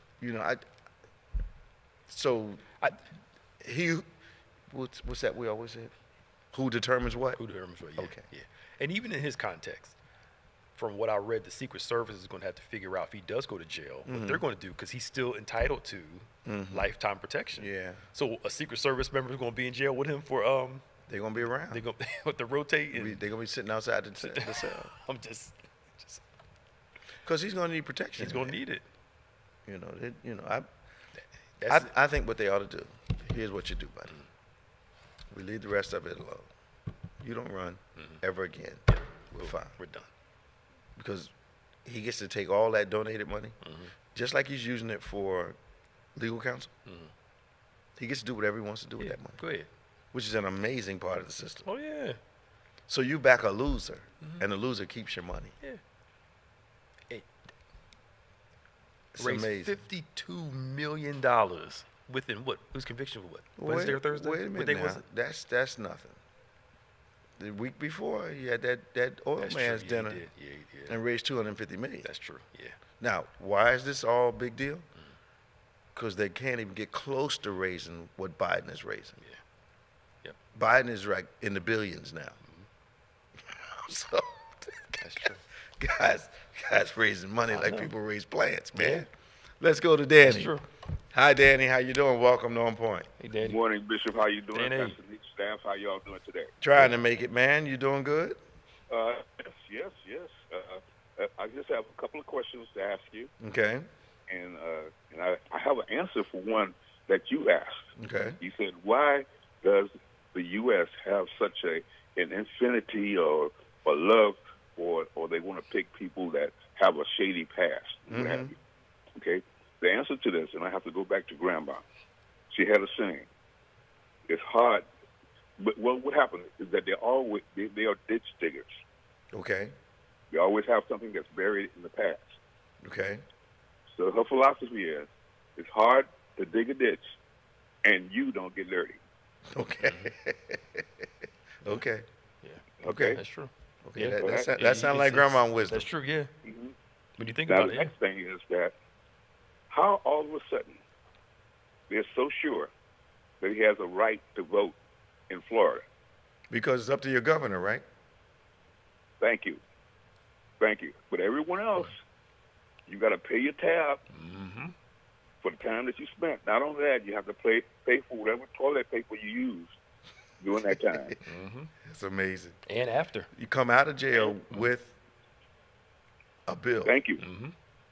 What's that we always said? Who determines what? Who determines what? Yeah. Okay. Yeah. And even in his context, from what I read, the Secret Service is going to have to figure out if he does go to jail, what they're going to do, because he's still entitled to lifetime protection. Yeah. So a Secret Service member is going to be in jail with him for They're going to be around. they're going to rotate. And They're going to be sitting outside the cell. I'm just Because he's going to need protection. he's going to need it. That's I think what they ought to do, here's what you do, buddy. We leave the rest of it alone. You don't run ever again. We're fine. We're done. Because he gets to take all that donated money, just like he's using it for legal counsel. He gets to do whatever he wants to do with that money, Go ahead. which is an amazing part of the system. Oh yeah. So you back a loser, and the loser keeps your money. Yeah. It's Raised amazing. $52 million within what? It was conviction for what? Wednesday or Thursday? Wait a What minute day now. was it? That's nothing. The week before, he had that oil That's man's true. Yeah, dinner he did. Yeah, he did. and raised $250 million. That's true. Yeah. Now, why is this all a big deal? Because they can't even get close to raising what Biden is raising. Yeah. Yep. Biden is like in the billions now. So, That's true. guys raising money like know. people raise plants, man. Yeah. Let's go to Danny. That's true. Hi, Danny. How you doing? Welcome to On Point. Hey, Daddy. Good morning, Bishop. How you doing? Danny. Pastor Nick, staff, how y'all doing today? Trying to make it, man. You doing good? Yes. I just have a couple of questions to ask you, Okay. and I have an answer for one that you asked. Okay. You said, why does the U.S. have such an infinity or love for, or they want to pick people that have a shady past? What have you? Okay. The answer to this, and I have to go back to Grandma. She had a saying: it's hard. But what happens is that they are ditch diggers. Okay. They always have something that's buried in the past. Okay. So her philosophy is, it's hard to dig a ditch, and you don't get dirty. Okay. Okay. Yeah. Okay. That's true. Okay. Yeah. That sounds like grandma wisdom. That's true. Yeah. Mm-hmm. When you think Now, about the it, next thing is that how all of a sudden they're so sure that he has a right to vote in Florida. Because it's up to your governor, right? Thank you. But everyone else, you got to pay your tab for the time that you spent. Not only that, you have to pay for whatever toilet paper you use during that time. It's amazing. and after. You come out of jail with a bill. Thank you.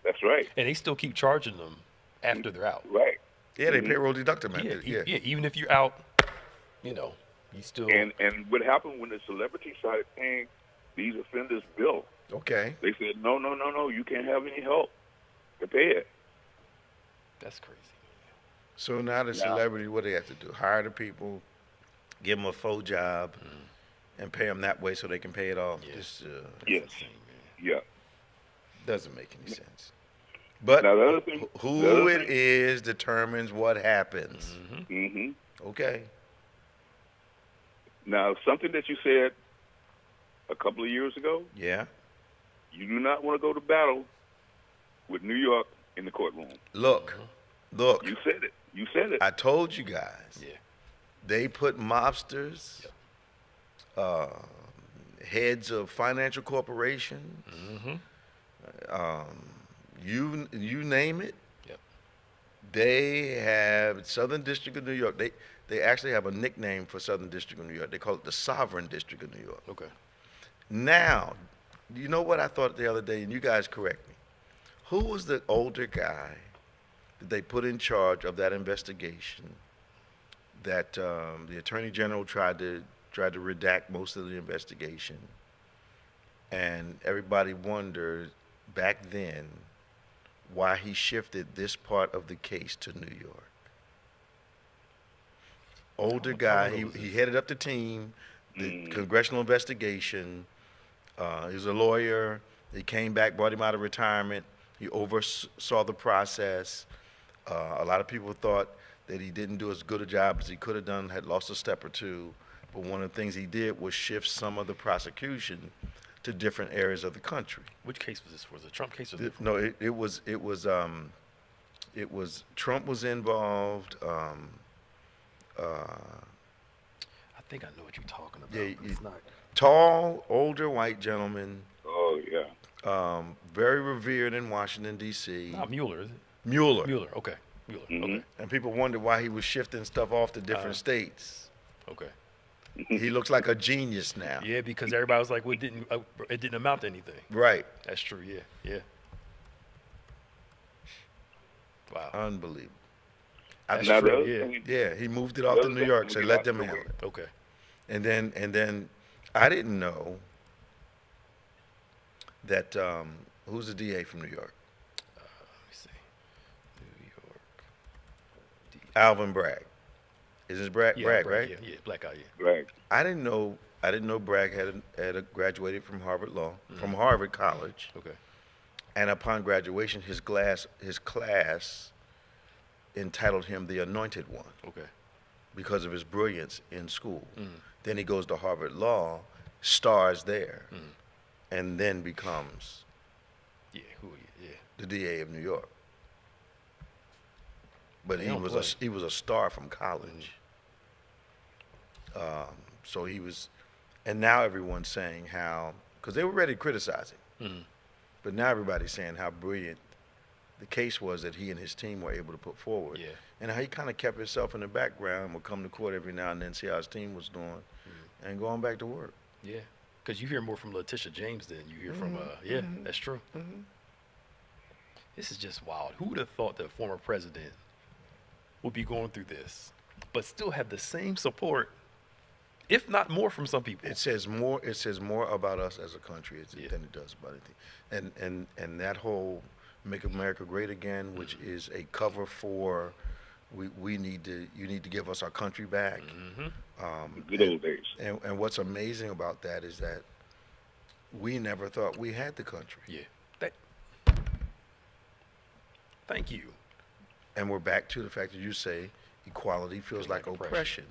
That's right. And they still keep charging them after they're out. Right. Yeah, they payroll deduct them. Yeah, even if you're out, you still. And what happened when the celebrity started paying these offenders' bill? Okay. They said, no, you can't have any help to pay it. That's crazy. So now the celebrity, what do they have to do? Hire the people, give them a full job, and pay them that way so they can pay it off. Yeah. This Yes. Yeah. doesn't make any sense. But Now, the other thing, who it is determines what happens. Okay. Now, something that you said a couple of years ago, Yeah. you do not want to go to battle with New York in the courtroom. Look. You said it. I told you guys. Yeah. They put mobsters, heads of financial corporations, you name it. Yep. They have Southern District of New York. They actually have a nickname for Southern District of New York. They call it the Sovereign District of New York. Okay. Now, you know what I thought the other day, and you guys correct me. Who was the older guy that they put in charge of that investigation that the Attorney General tried to redact most of the investigation? And everybody wondered back then why he shifted this part of the case to New York. Older guy, he headed up the team, the congressional investigation. He was a lawyer. He came back, brought him out of retirement. He oversaw the process. A lot of people thought that he didn't do as good a job as he could have done, had lost a step or two. But one of the things he did was shift some of the prosecution to different areas of the country. Which case was this for? Was it a Trump case or different? No, it was Trump was involved. I think I know what you're talking about. Yeah, It's not. Tall, older white gentleman, Oh, yeah. very revered in Washington, D.C. Not Mueller, is it? Mueller. Mueller. Okay. Mueller. Okay. And people wondered why he was shifting stuff off to different states. Okay. He looks like a genius now. Yeah, because everybody was like, well, it didn't amount to anything. Right. That's true. Yeah. Yeah. Wow. Unbelievable. That's Now, the true. other Yeah. thing- Yeah, he moved it off to New York, so let them handle it. Okay. And then I didn't know that who's the DA from New York? Let me see. New York. Alvin Bragg. Is this Bragg, right? Yeah, black guy. Yeah. Right. I didn't know Bragg had graduated from Harvard Law, from Harvard College. Okay. And upon graduation, his class entitled him the Anointed One Okay. because of his brilliance in school. Then he goes to Harvard Law, stars there, and then becomes Yeah. Yeah. the DA of New York. But They he don't was a star from college. So he was, and now everyone's saying how, because they were ready to criticize him, but now everybody's saying how brilliant the case was that he and his team were able to put forward. Yeah. And how he kind of kept himself in the background, would come to court every now and then, see how his team was doing, and go on back to work. Yeah. Because you hear more from Letitia James than you hear from, that's true. This is just wild. Who would have thought that a former president would be going through this, but still have the same support, if not more, from some people? It says more about us as a country than it does about anything. And that whole Make America Great Again, which is a cover for you need to give us our country back. Good old days. And what's amazing about that is that we never thought we had the country. Yeah. Thank you. And we're back to the fact that you say equality feels like oppression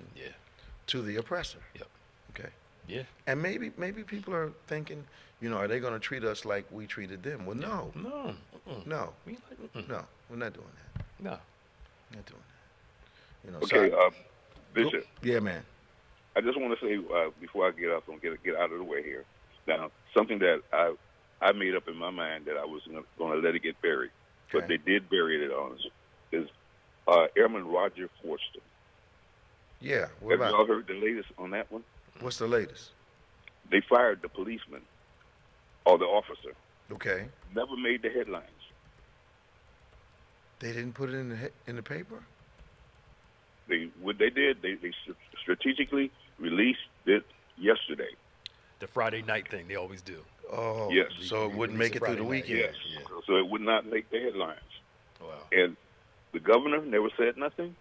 to the oppressor. Yep. Okay. Yeah. And maybe people are thinking, are they going to treat us like we treated them? Well, no. No. No. No. We're not doing that. No. Not doing that. Okay, Bishop. Yeah, man. I just want to say before I get up and get out of the way here. Now, something that I made up in my mind that I was going to let it get buried, but they did bury it on us, is Airman Roger Forster. Yeah. What Have about? y'all heard the latest on that one? What's the latest? They fired the policeman or the officer. Okay. Never made the headlines. They didn't put it in the paper? What they did, they strategically released it yesterday. The Friday night thing, they always do. Oh, yes. So it wouldn't make it through the weekend. Yes. So it would not make the headlines. Wow. And the governor never said nothing.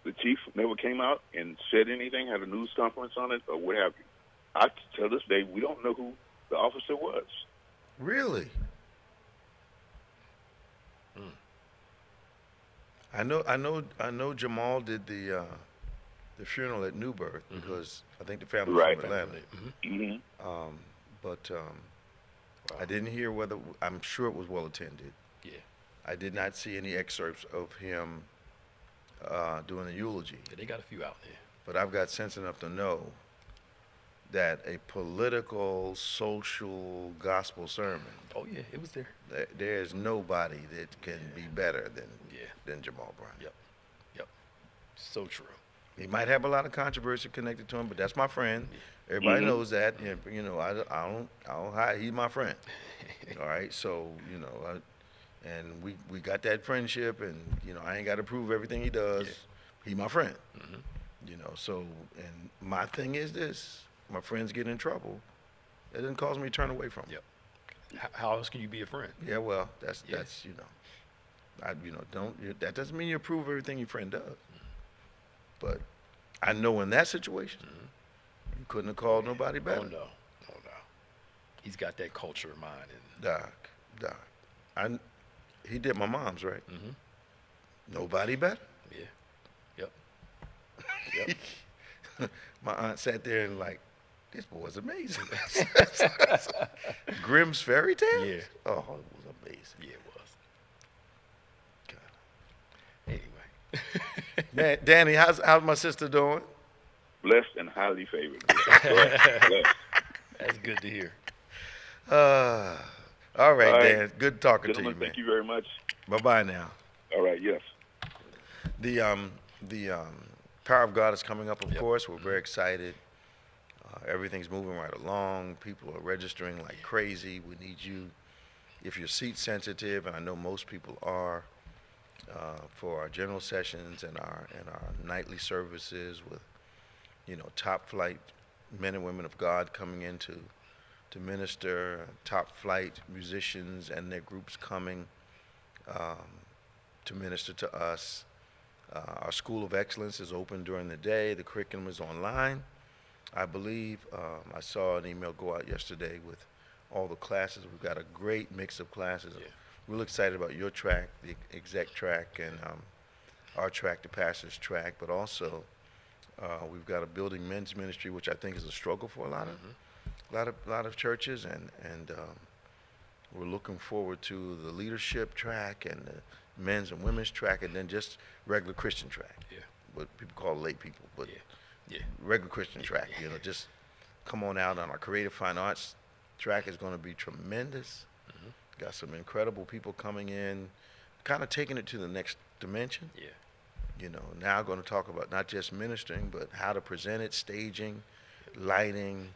The chief never came out and said anything, had a news conference on it, or what have you. Till this day, we don't know who the officer was. Really? I know Jamal did the funeral at New Birth because I think the family was from Atlanta. But I didn't hear whether. I'm sure it was well attended. Yeah. I did not see any excerpts of him doing a eulogy. Yeah, they got a few out there. But I've got sense enough to know that a political, social, gospel sermon. Oh yeah, it was there. There's nobody that can be better than Jamal Brown. Yep. So true. He might have a lot of controversy connected to him, but that's my friend. Everybody knows that. I don't hide. He's my friend. All right. So and we got that friendship, and I ain't got to prove everything he does. Yeah. He my friend. So and my thing is this: my friends get in trouble, that doesn't cause me to turn away from them. Yep. How else can you be a friend? Yeah. Well, that's that doesn't mean you approve everything your friend does. But I know in that situation, you couldn't have called nobody better. Oh no. He's got that culture in mind. Doc. He did my mom's, right? Nobody better. Yeah. Yep. My aunt sat there and this boy's amazing. Grimm's Fairy Tales? Yeah. Oh, it was amazing. Yeah, it was. Anyway. Man, Danny, how's my sister doing? Blessed and highly favored. Blessed. That's good to hear. All right, Dan. Good talking to you, man. Thank you very much. Bye-bye now. All right, yes. The Power of God is coming up, of course. We're very excited. Everything's moving right along. People are registering like crazy. We need you, if you're seat sensitive, and I know most people are, for our general sessions and our nightly services with, top flight men and women of God coming in to minister, top flight musicians and their groups coming to minister to us. Our School of Excellence is open during the day. The curriculum is online, I believe. I saw an email go out yesterday with all the classes. We've got a great mix of classes. Yeah. Real excited about your track, the exec track, and our track, the pastor's track. But also, we've got a building men's ministry, which I think is a struggle for a lot of churches, and we're looking forward to the leadership track and the men's and women's track, and then just regular Christian track. Yeah. What people call lay people, but regular Christian track. Just come on out on our creative fine arts track is going to be tremendous. Got some incredible people coming in, kind of taking it to the next dimension. Yeah. Now going to talk about not just ministering, but how to present it, staging, lighting,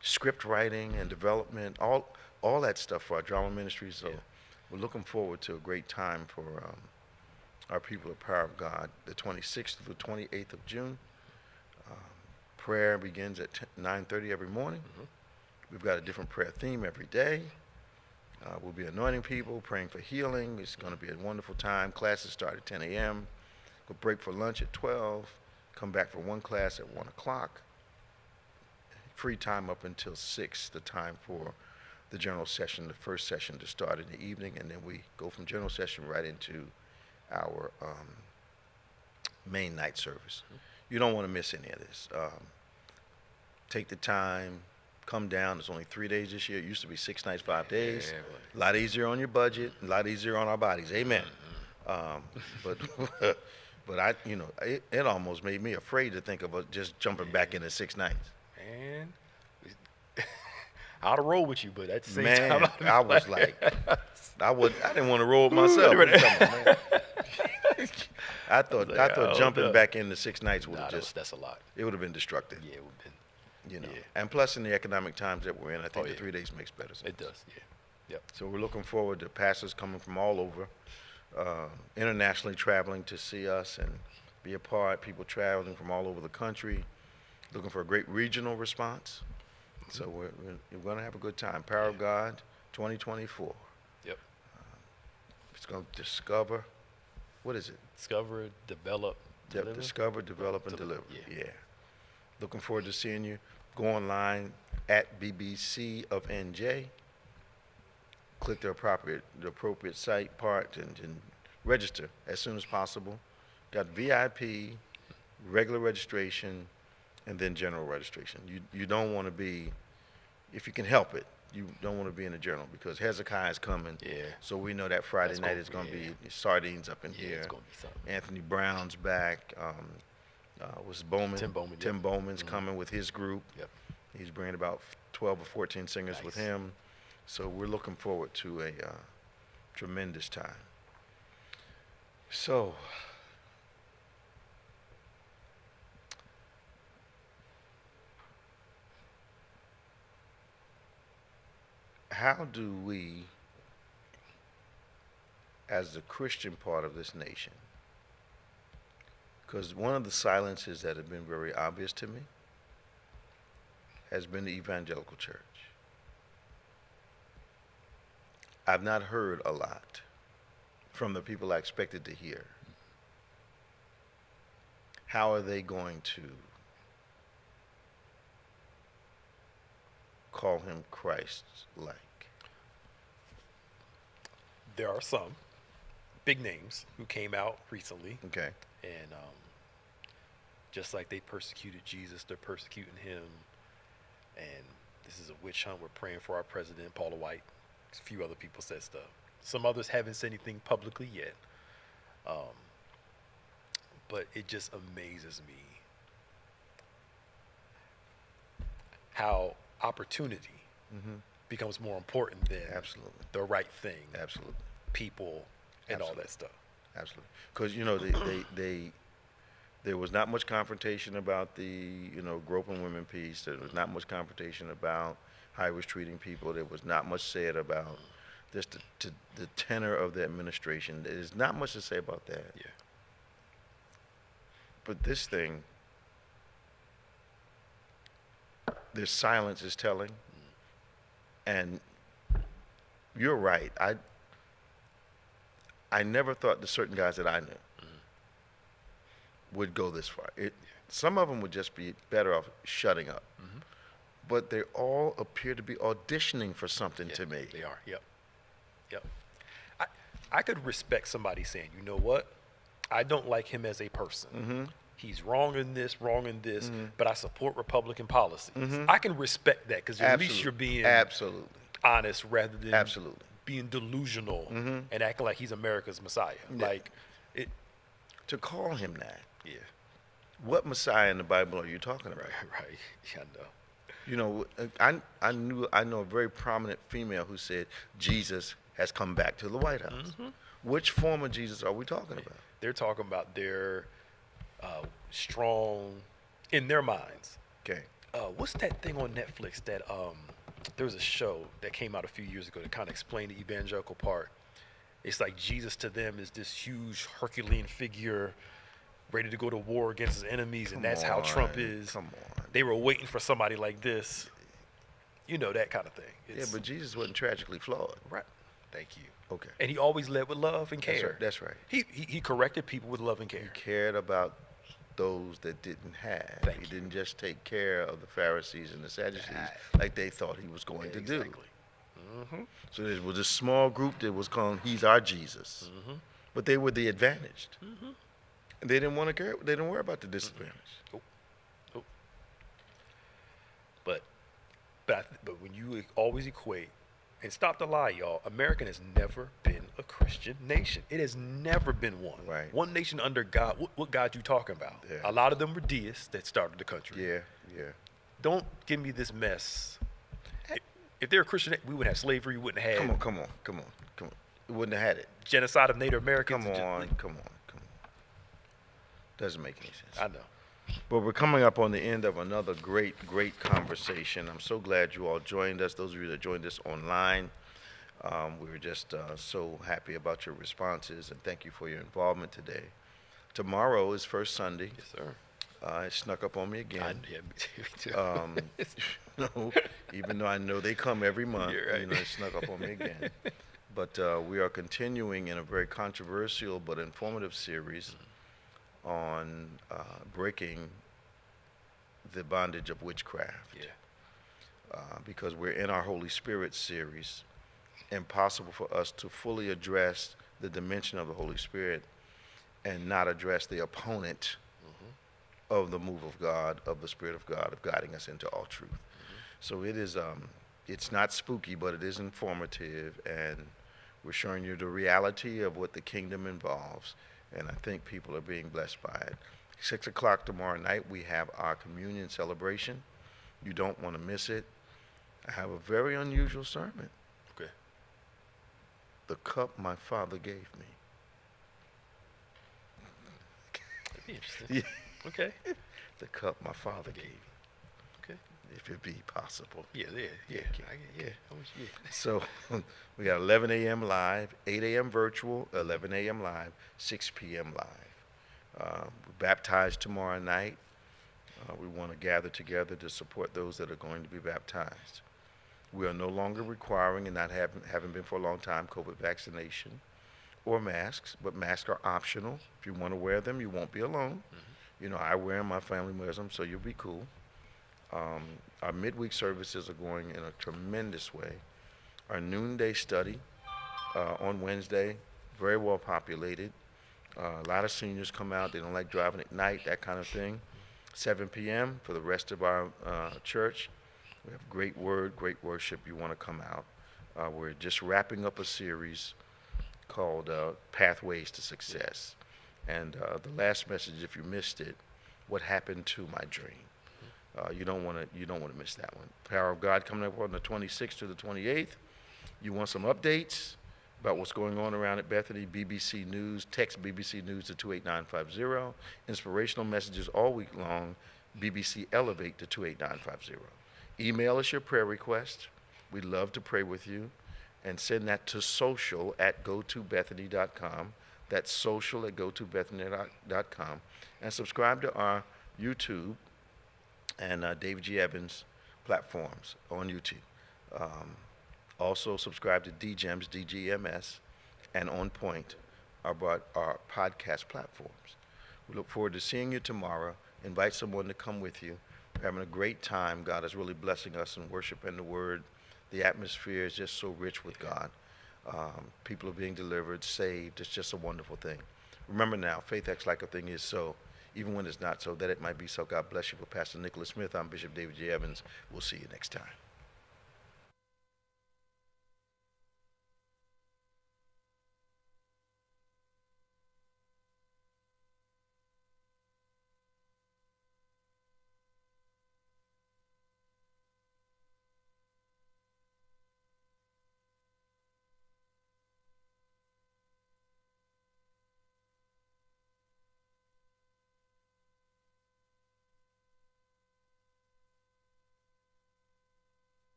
script writing and development, all that stuff for our drama ministry. So we're looking forward to a great time for our people of Power of God, the 26th through the 28th of June. Prayer begins at 9:30 every morning. We've got a different prayer theme every day. We'll be anointing people, praying for healing. It's going to be a wonderful time. Classes start at 10 a.m. We'll break for lunch at 12. Come back for one class at 1 o'clock. Free time up until 6, the time for the general session, the first session to start in the evening, and then we go from general session right into our main night service. You don't want to miss any of this. Take the time, come down. It's only 3 days this year. It used to be 6 nights, 5 days. A lot easier on your budget, a lot easier on our bodies. Amen. But I, it almost made me afraid to think about just jumping back into 6 nights. Man, I'd roll with you, but at the same Man, time, I was like, I didn't want to roll with myself. I thought jumping back into 6 nights would have that's a lot. It would have been destructive. Yeah, it would have been. And plus in the economic times that we're in, I think the 3 days makes better sense. It does, yeah. Yep. So we're looking forward to pastors coming from all over, internationally traveling to see us and be a part, people traveling from all over the country, looking for a great regional response. So we're going to have a good time. Power of God 2024. Yep. It's going to discover, what is it? Discover, develop, deliver. Discover, develop, and deliver. Yeah. Looking forward to seeing you. Go online at BBC of NJ. Click the appropriate site part and register as soon as possible. Got VIP, regular registration, and then general registration. You don't want to be, if you can help it, you don't want to be in the general because Hezekiah is coming. Yeah. So we know that Friday night is going to be sardines up in here. It's going to be something. Anthony Brown's back. Was Bowman? Tim Bowman's coming with his group. Yep. He's bringing about 12 or 14 singers with him. So we're looking forward to a tremendous time. So, how do we, as the Christian part of this nation, because one of the silences that have been very obvious to me has been the evangelical church. I've not heard a lot from the people I expected to hear. How are they going to call him Christ-like? There are some big names who came out recently. Okay. And just like they persecuted Jesus, they're persecuting him. And this is a witch hunt. We're praying for our president, Paula White. A few other people said stuff. Some others haven't said anything publicly yet. But it just amazes me how opportunity becomes more important than the right thing, people, and all that stuff. Absolutely. Because, there was not much confrontation about the, groping women piece. There was not much confrontation about how he was treating people. There was not much said about just the tenor of the administration. There's not much to say about that. Yeah. But this thing, their silence is telling. And you're right. I never thought the certain guys that I knew would go this far. Some of them would just be better off shutting up. But they all appear to be auditioning for something to me. They are, yep. I could respect somebody saying, you know what? I don't like him as a person. He's wrong in this, but I support Republican policy. I can respect that because at least you're being honest rather than being delusional and acting like he's America's Messiah. To call him that. Yeah. What Messiah in the Bible are you talking about? Right. Yeah, I know. I know a very prominent female who said Jesus has come back to the White House. Which form of Jesus are we talking about? They're talking about their strong, in their minds. Okay. What's that thing on Netflix that there was a show that came out a few years ago that kind of explained the evangelical part. It's like Jesus to them is this huge Herculean figure ready to go to war against his enemies, and that's how Trump is. Come on. They were waiting for somebody like this. You know, that kind of thing. Yeah, but Jesus wasn't tragically flawed. Right. Thank you. Okay. And he always led with love and care. That's right. He corrected people with love and care. He cared about those that didn't have. Thank he you. didn't just take care of the Pharisees and the Sadducees like they thought he was going to do. Exactly. Mm-hmm. So there was a small group that was called "He's our Jesus," but they were the advantaged, and they didn't want to care. They didn't worry about the disadvantaged. Nope. But when you always equate, and stop the lie, y'all, America has never been a Christian nation. It has never been one. Right. One nation under God. What God you talking about? Yeah. A lot of them were deists that started the country. Yeah. Don't give me this mess. If they're a Christian, we wouldn't have slavery. We wouldn't have Come on. We wouldn't have had it. genocide of Native Americans. Come on. Doesn't make any sense. I know. But we're coming up on the end of another great conversation. I'm so glad you all joined us. Those of you that joined us online, we were just so happy about your responses, and thank you for your involvement today. Tomorrow is First Sunday. Yes, sir. It snuck up on me again. Me too. Even though I know they come every month, You're right. it snuck up on me again. But we are continuing in a very controversial but informative series on breaking the bondage of witchcraft. Yeah. Because we're in our Holy Spirit series, impossible for us to fully address the dimension of the Holy Spirit and not address the opponent of the move of God, of the Spirit of God, of guiding us into all truth. So it is, it's not spooky, but it is informative, and we're showing you the reality of what the kingdom involves, and I think people are being blessed by it. 6 o'clock tomorrow night, we have our communion celebration. You don't want to miss it. I have a very unusual sermon. Okay. The cup my Father gave me. That'd be interesting. Yeah. Okay. The cup my Father gave me, Okay. if it be possible. Yeah. Yeah. I wish, yeah. So we got 11 a.m. live, 8 a.m. virtual, 11 a.m. live, 6 p.m. live. We're baptized tomorrow night. We want to gather together to support those that are going to be baptized. We are no longer requiring, and not haven't been for a long time, COVID vaccination or masks, but masks are optional. If you want to wear them, you won't be alone. I wear them, my family wears them, so you'll be cool. Our midweek services are going in a tremendous way. Our noonday study on Wednesday, very well populated. A lot of seniors come out. They don't like driving at night, that kind of thing. 7 p.m. for the rest of our church. We have great word, great worship. You want to come out. We're just wrapping up a series called Pathways to Success. And the last message, if you missed it, what happened to my dream? You don't want to miss that one. Power of God coming up on the 26th to the 28th. You want some updates about what's going on around at Bethany? BBC News. Text BBC News to 28950. Inspirational messages all week long. BBC Elevate to 28950. Email us your prayer request. We'd love to pray with you, and send that to social@gotobethany.com. That's social@gotobethany.com, and subscribe to our YouTube and David G. Evans platforms on YouTube. Also subscribe to DGEMS, DGMS, and On Point, our podcast platforms. We look forward to seeing you tomorrow. Invite someone to come with you. We're having a great time. God is really blessing us in worship and the Word. The atmosphere is just so rich with God. People are being delivered, saved. It's just a wonderful thing. Remember now, faith acts like a thing is so, even when it's not so, that it might be so. God bless you. For Pastor Nicholas Smith, I'm Bishop David J. Evans. We'll see you next time.